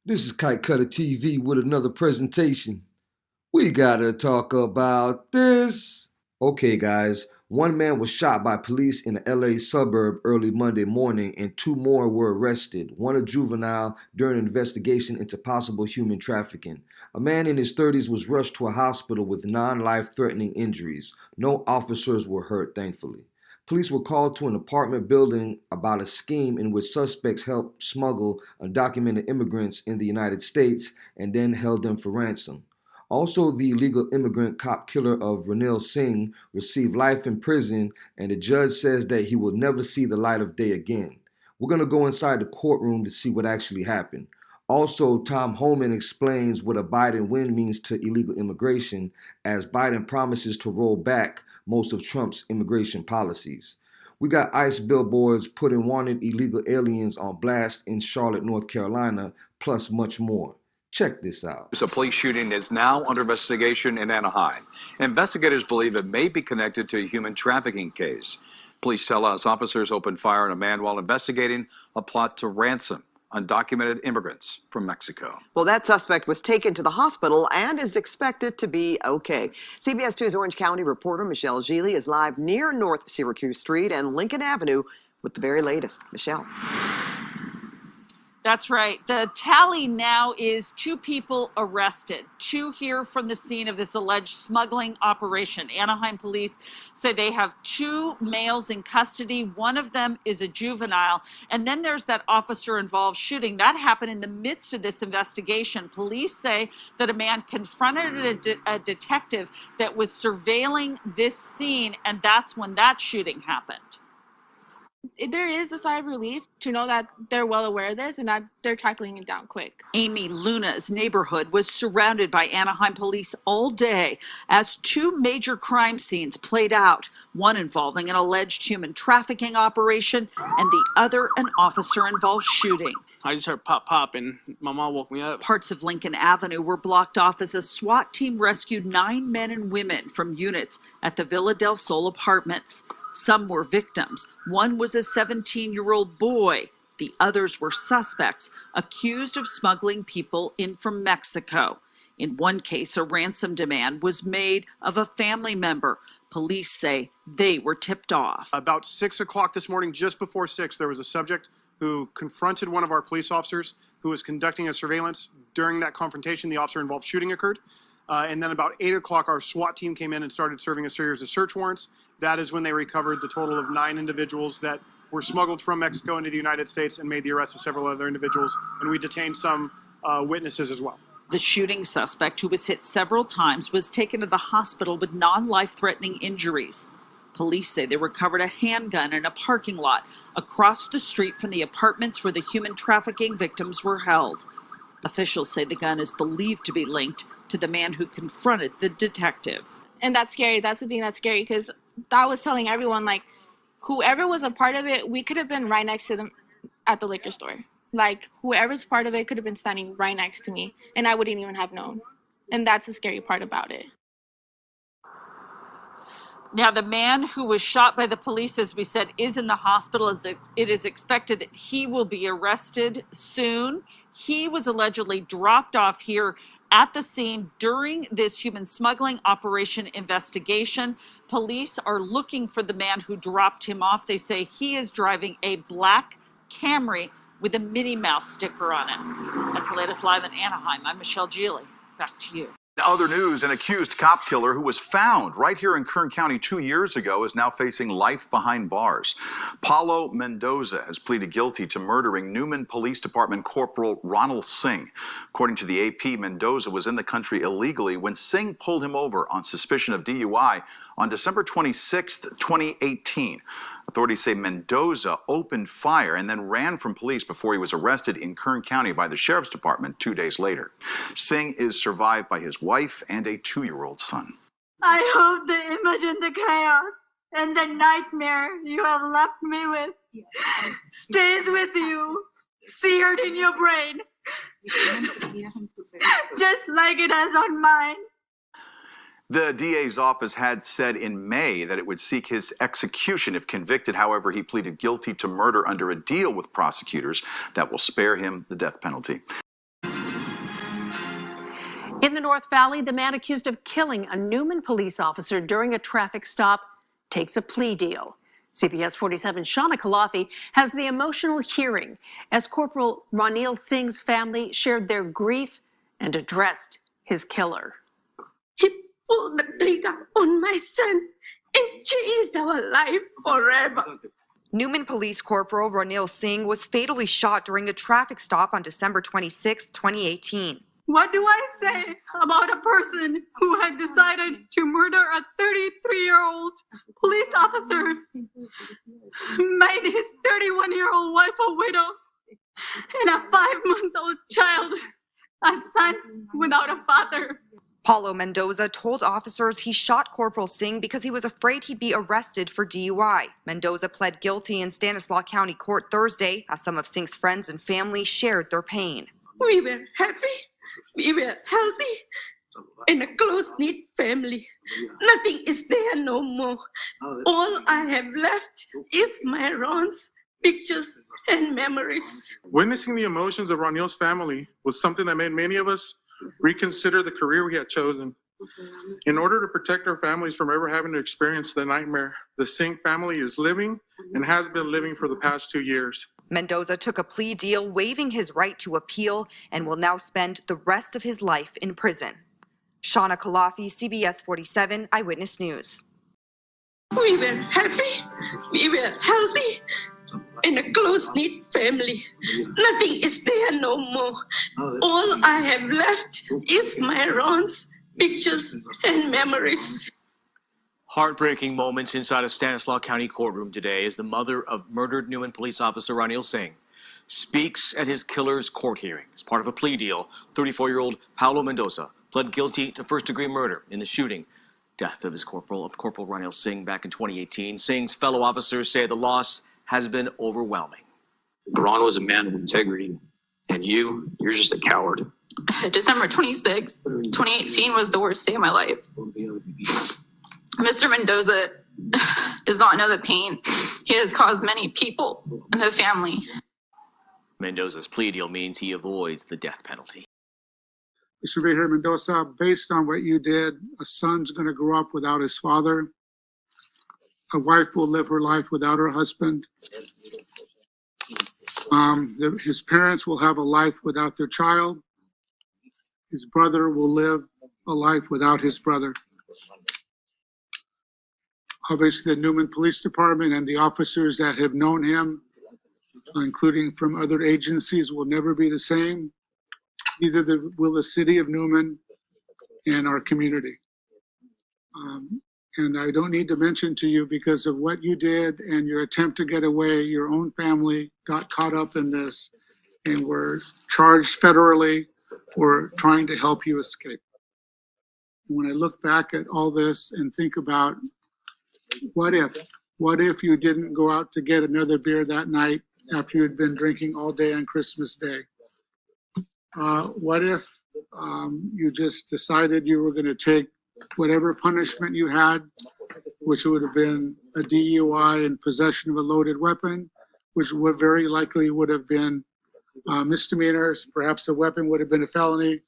This is Kite Cutter TV with another presentation. We gotta talk about this. Okay, guys, one man was shot by police in a LA suburb early Monday morning, and two more were arrested, one a juvenile, during an investigation into possible human trafficking. A man in his 30s was rushed to a hospital with non-life-threatening injuries. No officers were hurt, thankfully. Police were called to an apartment building about a scheme in which suspects helped smuggle undocumented immigrants in the United States and then held them for ransom. Also, the illegal immigrant cop killer of Ranil Singh received life in prison, and the judge says that he will never see the light of day again. We're going to go inside the courtroom to see what actually happened. Also, Tom Homan explains what a Biden win means to illegal immigration, as Biden promises to roll back most of Trump's immigration policies. We got ICE billboards putting wanted illegal aliens on blast in Charlotte, North Carolina, plus much more. Check this out. A police shooting is now under investigation in Anaheim. Investigators believe it may be connected to a human trafficking case. Police tell us officers opened fire on a man while investigating a plot to ransom undocumented immigrants from Mexico. Well, that suspect was taken to the hospital and is expected to be okay. CBS 2's Orange County reporter Michelle Gili is live near North Syracuse Street and Lincoln Avenue with the very latest. Michelle. That's right. The tally now is 2 people arrested, 2 here from the scene of this alleged smuggling operation. Anaheim police say they have 2 males in custody. One of them is a juvenile. And then there's that officer-involved shooting. That happened in the midst of this investigation. Police say that a man confronted a detective that was surveilling this scene, and that's when that shooting happened. There is a sigh of relief to know that they're well aware of this and that they're tackling it down quick. Amy Luna's neighborhood was surrounded by Anaheim police all day as 2 major crime scenes played out, one involving an alleged human trafficking operation and the other an officer-involved shooting. I just heard pop, pop, and my mom woke me up. Parts of Lincoln Avenue were blocked off as a SWAT team rescued 9 men and women from units at the Villa del Sol apartments. Some were victims. One was a 17-year-old boy. The others were suspects accused of smuggling people in from Mexico. In one case, a ransom demand was made of a family member. Police say they were tipped off. About 6 o'clock this morning, just before 6, there was a subject who confronted one of our police officers who was conducting a surveillance. During that confrontation, the officer-involved shooting occurred. And then about 8 o'clock, our SWAT team came in and started serving a series of search warrants. That is when they recovered the total of 9 individuals that were smuggled from Mexico into the United States and made the arrest of several other individuals. And we detained some witnesses as well. The shooting suspect, who was hit several times, was taken to the hospital with non-life-threatening injuries. Police say they recovered a handgun in a parking lot across the street from the apartments where the human trafficking victims were held. Officials say the gun is believed to be linked to the man who confronted the detective. And that's scary. That's the thing that's scary, because that was telling everyone, like, whoever was a part of it, we could have been right next to them at the liquor store. Like, whoever's part of it could have been standing right next to me, and I wouldn't even have known. And that's the scary part about it. Now, the man who was shot by the police, as we said, is in the hospital. It is expected that he will be arrested soon. He was allegedly dropped off here at the scene during this human smuggling operation investigation. Police are looking for the man who dropped him off. They say he is driving a black Camry with a Minnie Mouse sticker on it. That's the latest live in Anaheim. I'm Michelle Gili. Back to you. Other news, an accused cop killer who was found right here in Kern County 2 years ago is now facing life behind bars. Paulo Mendoza has pleaded guilty to murdering Newman Police Department Corporal Ronald Singh. According to the AP, Mendoza was in the country illegally when Singh pulled him over on suspicion of DUI on December 26, 2018. Authorities say Mendoza opened fire and then ran from police before he was arrested in Kern County by the Sheriff's Department 2 days later. Singh is survived by his wife and a 2-year-old son. I hope the image and the chaos and the nightmare you have left me with stays with you, seared in your brain, just like it has on mine. The DA's office had said in May that it would seek his execution if convicted. However, he pleaded guilty to murder under a deal with prosecutors that will spare him the death penalty. In the North Valley, the man accused of killing a Newman police officer during a traffic stop takes a plea deal. CBS 47's Shauna Kalafi has the emotional hearing as Corporal Ranil Singh's family shared their grief and addressed his killer. He pulled the trigger on my son and changed our life forever. Newman Police Corporal Ranil Singh was fatally shot during a traffic stop on December 26, 2018. What do I say about a person who had decided to murder a 33-year-old police officer, made his 31-year-old wife a widow, and a 5-month-old child, a son without a father? Paulo Mendoza told officers he shot Corporal Singh because he was afraid he'd be arrested for DUI. Mendoza pled guilty in Stanislaus County Court Thursday as some of Singh's friends and family shared their pain. We were happy, we were healthy, and a close-knit family. Nothing is there no more. All I have left is my Ron's pictures and memories. Witnessing the emotions of Ranil's family was something that made many of us reconsider the career we had chosen. In order to protect our families from ever having to experience the nightmare, the Singh family is living and has been living for the past 2 years. Mendoza took a plea deal waiving his right to appeal and will now spend the rest of his life in prison. Shauna Kalafi, CBS 47 Eyewitness News. We were happy, we were healthy, and a close-knit family. Nothing is there no more. All I have left is my Ron's pictures and memories. Heartbreaking moments inside a Stanislaus County courtroom today as the mother of murdered Newman police officer Ranil Singh speaks at his killer's court hearing. As part of a plea deal, 34-year-old Paulo Mendoza pled guilty to first-degree murder in the shooting death of Corporal Ranil Singh back in 2018. Singh's fellow officers say the loss has been overwhelming. Ron was a man of integrity, and you're just a coward. December 26, 2018 was the worst day of my life. Mr. Mendoza does not know the pain he has caused many people and the family. Mendoza's plea deal means he avoids the death penalty. Mr. Vihar Mendoza, based on what you did, a son's going to grow up without his father. A wife will live her life without her husband. His parents will have a life without their child. His brother will live a life without his brother. Obviously, the Newman Police Department and the officers that have known him, including from other agencies, will never be the same. Neither will the city of Newman and our community. And I don't need to mention to you, because of what you did and your attempt to get away, your own family got caught up in this and were charged federally for trying to help you escape. When I look back at all this and think about what if you didn't go out to get another beer that night after you had been drinking all day on Christmas Day? What if you just decided you were going to take whatever punishment you had, which would have been a DUI and possession of a loaded weapon, which would very likely would have been misdemeanors. Perhaps a weapon would have been a felony,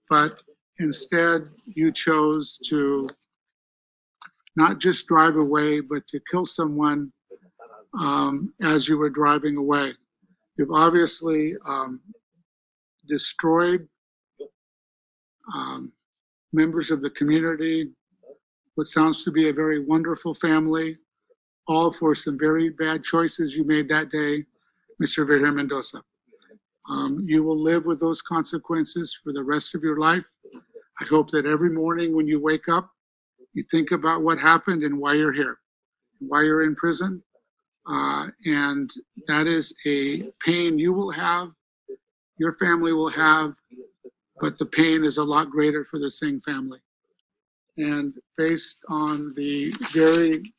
but instead you chose to not just drive away, but to kill someone as you were driving away. You've obviously destroyed members of the community, what sounds to be a very wonderful family, all for some very bad choices you made that day, Mr. Vihar Mendoza. You will live with those consequences for the rest of your life. I hope that every morning when you wake up, you think about what happened and why you're here, why you're in prison. And that is a pain you will have, your family will have, but the pain is a lot greater for the Singh family. And based on the very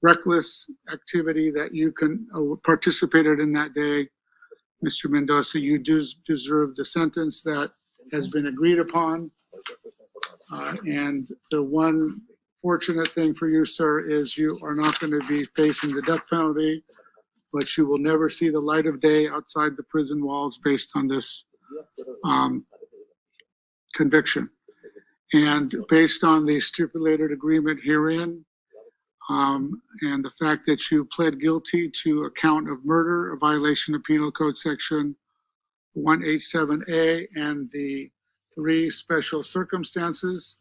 reckless activity that you participated in that day, Mr. Mendoza, you do deserve the sentence that has been agreed upon. And the one fortunate thing for you, sir, is you are not going to be facing the death penalty, but you will never see the light of day outside the prison walls based on this conviction. And based on the stipulated agreement herein, and the fact that you pled guilty to a count of murder, a violation of Penal Code Section 187A, and the 3 special circumstances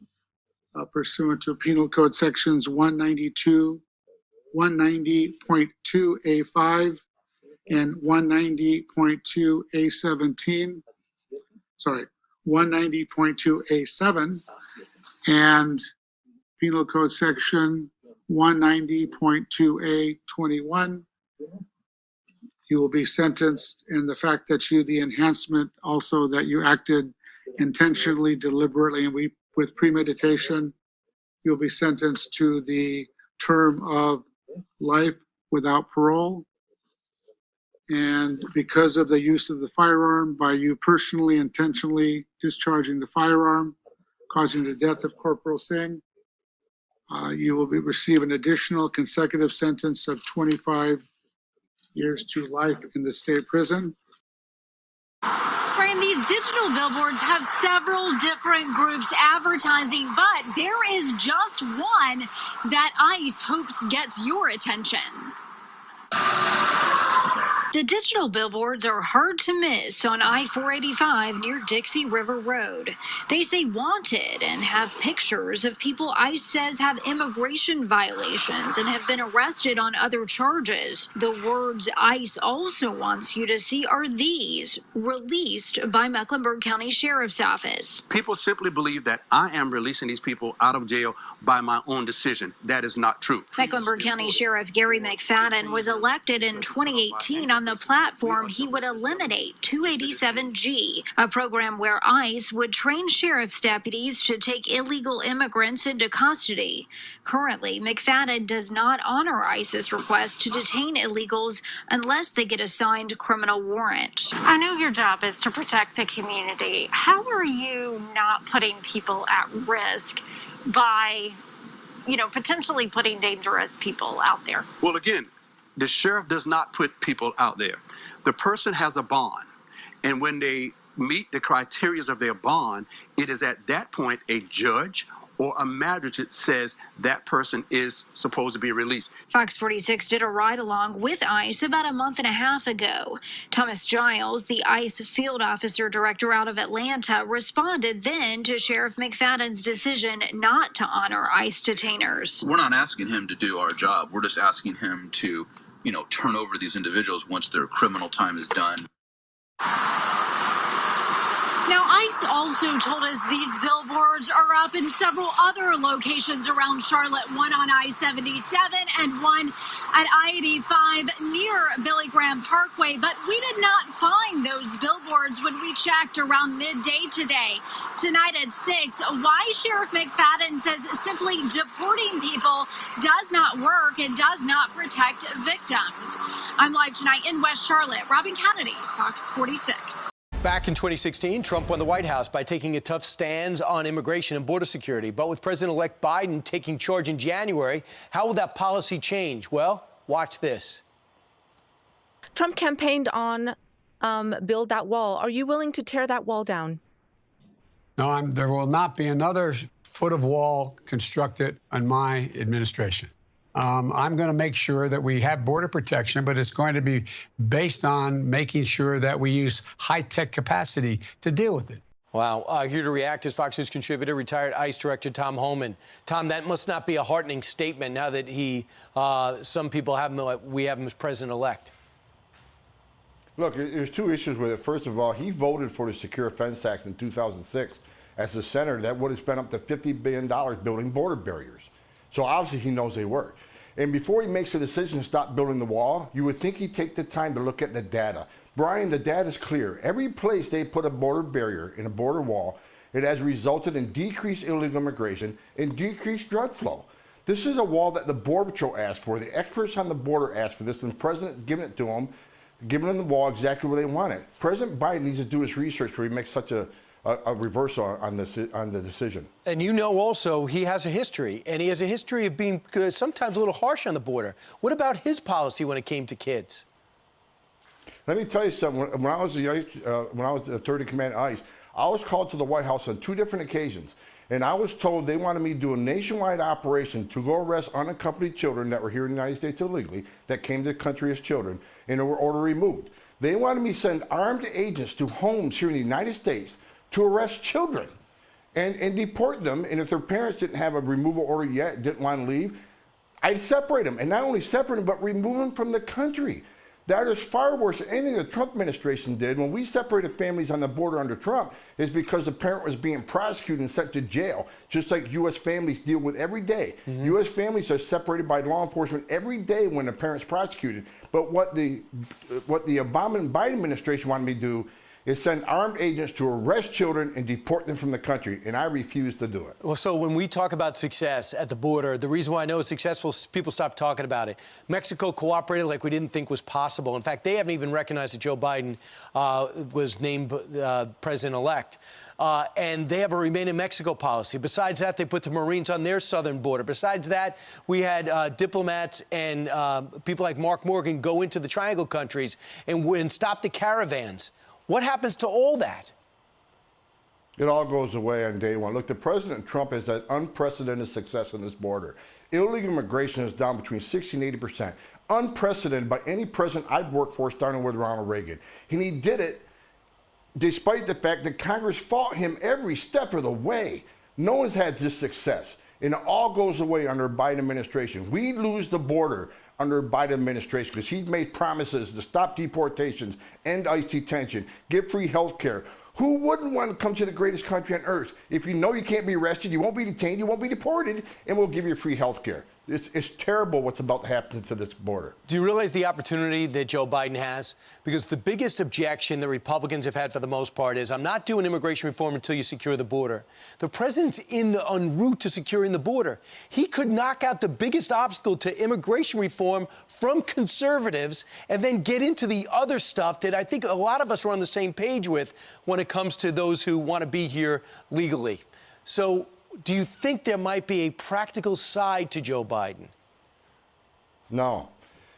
pursuant to Penal Code Sections 190.2A5 and 190.2A17. Sorry, 190.2A7 and Penal Code Section 190.2A21. You will be sentenced, and the fact that the enhancement also that you acted intentionally, deliberately, and with premeditation, you'll be sentenced to the term of life without parole. And because of the use of the firearm, by you personally, intentionally discharging the firearm, causing the death of Corporal Singh, you will receive an additional consecutive sentence of 25 years to life in the state prison. Brian, these digital billboards have several different groups advertising, but there is just one that ICE hopes gets your attention. The digital billboards are hard to miss on I-485 near Dixie River Road. They say wanted and have pictures of people ICE says have immigration violations and have been arrested on other charges. The words ICE also wants you to see are these, released by Mecklenburg County Sheriff's Office. People simply believe that I am releasing these people out of jail by my own decision. That is not true. Mecklenburg County Sheriff Gary McFadden was elected in 2018 on the platform he would eliminate 287G, a program where ICE would train sheriff's deputies to take illegal immigrants into custody. Currently, McFadden does not honor ICE's request to detain illegals unless they get a signed criminal warrant. I know your job is to protect the community. How are you not putting people at risk by, potentially putting dangerous people out there? Well, again, the sheriff does not put people out there. The person has a bond, and when they meet the criteria of their bond, it is at that point a judge or a magistrate says that person is supposed to be released. Fox 46 did a ride-along with ICE about a month and a half ago. Thomas Giles, the ICE field officer director out of Atlanta, responded then to Sheriff McFadden's decision not to honor ICE detainers. We're not asking him to do our job. We're just asking him to, turn over these individuals once their criminal time is done. Now, ICE also told us these billboards are up in several other locations around Charlotte, one on I-77 and one at I-85 near Billy Graham Parkway. But we did not find those billboards when we checked around midday today. Tonight at 6, why Sheriff McFadden says simply deporting people does not work and does not protect victims. I'm live tonight in West Charlotte. Robin Kennedy, Fox 46. Back in 2016, Trump won the White House by taking a tough stance on immigration and border security. But with President-elect Biden taking charge in January, how will that policy change? Well, watch this. Trump campaigned on build that wall. Are you willing to tear that wall down? No, there will not be another foot of wall constructed on my administration. I'm going to make sure that we have border protection, but it's going to be based on making sure that we use high-tech capacity to deal with it. Wow. Here to react is Fox News contributor, retired ICE Director Tom Homan. Tom, that must not be a heartening statement now that some people have him, we have him as president-elect. Look, there's two issues with it. First of all, he voted for the Secure Fence Act in 2006 as a senator that would have spent up to $50 billion building border barriers. So obviously he knows they work. And before he makes a decision to stop building the wall, you would think he'd take the time to look at the data. Brian, the data is clear. Every place they put a border barrier and a border wall, it has resulted in decreased illegal immigration and decreased drug flow. This is a wall that the Border Patrol asked for. The experts on the border asked for this, and the president's giving it to them, giving them the wall exactly where they want it. President Biden needs to do his research before he makes such a reversal on the decision. And you know also he has a history, and he has a history of being sometimes a little harsh on the border. What about his policy when it came to kids? Let me tell you something. When I was the third in command at ICE, I was called to the White House on 2 different occasions, and I was told they wanted me to do a nationwide operation to go arrest unaccompanied children that were here in the United States illegally, that came to the country as children, and were order removed. They wanted me to send armed agents to homes here in the United States to arrest children and deport them, and if their parents didn't have a removal order yet, didn't want to leave, I'd separate them, and not only separate them, but remove them from the country. That is far worse than anything the Trump administration did. When we separated families on the border under Trump, is because the parent was being prosecuted and sent to jail, just like U.S. families deal with every day. U.S. families are separated by law enforcement every day when the parent's prosecuted. But what the Obama and Biden administration wanted me to do is send armed agents to arrest children and deport them from the country, and I refuse to do it. Well, so when we talk about success at the border, the reason why I know it's successful is people stop talking about it. Mexico cooperated like we didn't think was possible. In fact, they haven't even recognized that Joe Biden was named president-elect. And they have a Remain in Mexico policy. Besides that, they put the Marines on their southern border. Besides that, we had diplomats and people like Mark Morgan go into the Triangle countries and stop the caravans. What happens to all that? It all goes away on day one. Look, the President Trump has had unprecedented success on this border. Illegal immigration is down between 60 and 80%. Unprecedented by any president I've worked for, starting with Ronald Reagan. And he did it despite the fact that Congress fought him every step of the way. No one's had this success. And it all goes away under Biden administration. We lose the border under Biden administration because he's made promises to stop deportations, end ICE detention, give free health care. Who wouldn't want to come to the greatest country on earth if you know you can't be arrested, you won't be detained, you won't be deported, and we'll give you free health care? It's terrible what's about to happen to this border. Do you realize the opportunity that Joe Biden has? Because the biggest objection that Republicans have had for the most part is, I'm not doing immigration reform until you secure the border. The president's en route to securing the border. He could knock out the biggest obstacle to immigration reform from conservatives and then get into the other stuff that I think a lot of us are on the same page with when it comes to those who want to be here legally. So, do you think there might be a practical side to Joe Biden? No.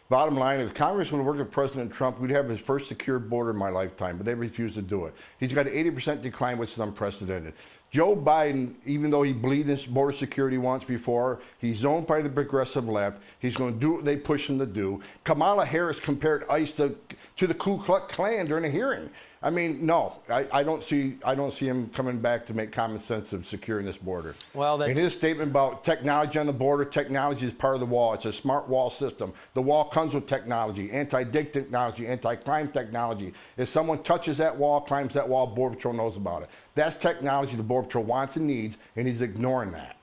Bottom line is, Congress would have worked with President Trump. We'd have his first secure border in my lifetime, but they refused to do it. He's got an 80% decline, which is unprecedented. Joe Biden, even though he believed in border security once before, he's owned by the progressive left. He's going to do what they push him to do. Kamala Harris compared ICE to the Ku Klux Klan during a hearing. I mean, no, I don't see him coming back to make common sense of securing this border. Well, that's... And his statement about technology on the border, technology is part of the wall. It's a smart wall system. The wall comes with technology, anti-dig technology, anti-crime technology. If someone touches that wall, climbs that wall, Border Patrol knows about it. That's technology the Border Patrol wants and needs, and he's ignoring that.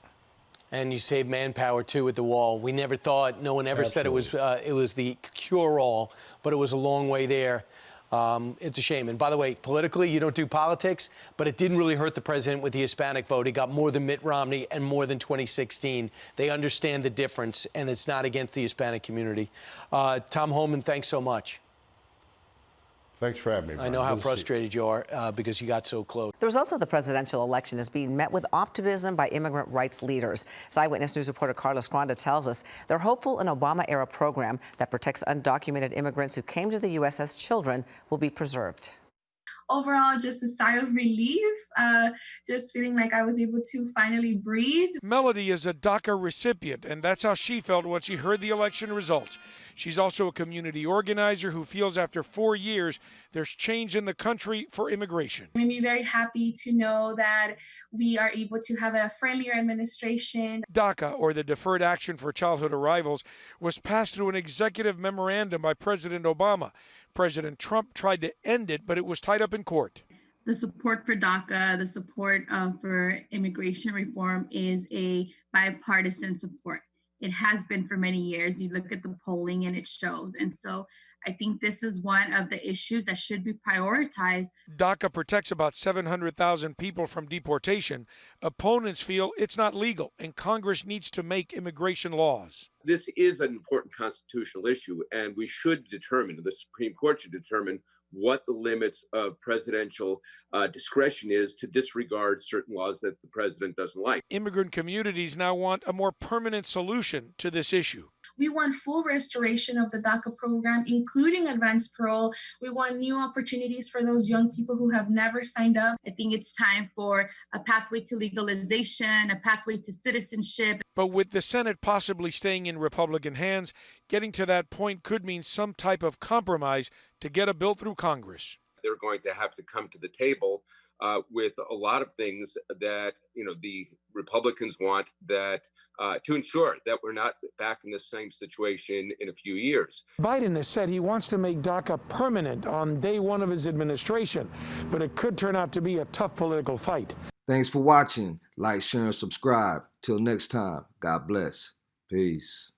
And you save manpower, too, with the wall. We never thought, no one ever said it was the cure-all, but it was a long way there. It's a shame. And by the way, politically, you don't do politics, but it didn't really hurt the president with the Hispanic vote. He got more than Mitt Romney and more than 2016. They understand the difference, and it's not against the Hispanic community. Tom Holman, thanks so much. Thanks for having me, Brian. I know how frustrated you are because you got so close. The results of the presidential election is being met with optimism by immigrant rights leaders. As Eyewitness News reporter Carlos Granda tells us, they're hopeful an Obama-era program that protects undocumented immigrants who came to the U.S. as children will be preserved. Overall, just a sigh of relief, just feeling like I was able to finally breathe. Melody is a DACA recipient, and that's how she felt when she heard the election results. She's also a community organizer who feels after 4 years, there's change in the country for immigration. It made me very happy to know that we are able to have a friendlier administration. DACA, or the Deferred Action for Childhood Arrivals, was passed through an executive memorandum by President Obama. President Trump tried to end it, but it was tied up in court. The support for DACA, the support for immigration reform is a bipartisan support. It has been for many years. You look at the polling and it shows. And so I think this is one of the issues that should be prioritized. DACA protects about 700,000 people from deportation. Opponents feel it's not legal and Congress needs to make immigration laws. This is an important constitutional issue, and we should determine, the Supreme Court should determine what the limits of presidential discretion is to disregard certain laws that the president doesn't like. Immigrant communities now want a more permanent solution to this issue. We want full restoration of the DACA program, including advanced parole. We want new opportunities for those young people who have never signed up. I think it's time for a pathway to legalization, a pathway to citizenship. But with the Senate possibly staying in Republican hands, getting to that point could mean some type of compromise to get a bill through Congress. They're going to have to come to the table with a lot of things that the Republicans want that to ensure that we're not back in the same situation in a few years. Biden has said he wants to make DACA permanent on day one of his administration, but it could turn out to be a tough political fight. Thanks for watching. Like, share, and subscribe. Till next time, God bless. Peace.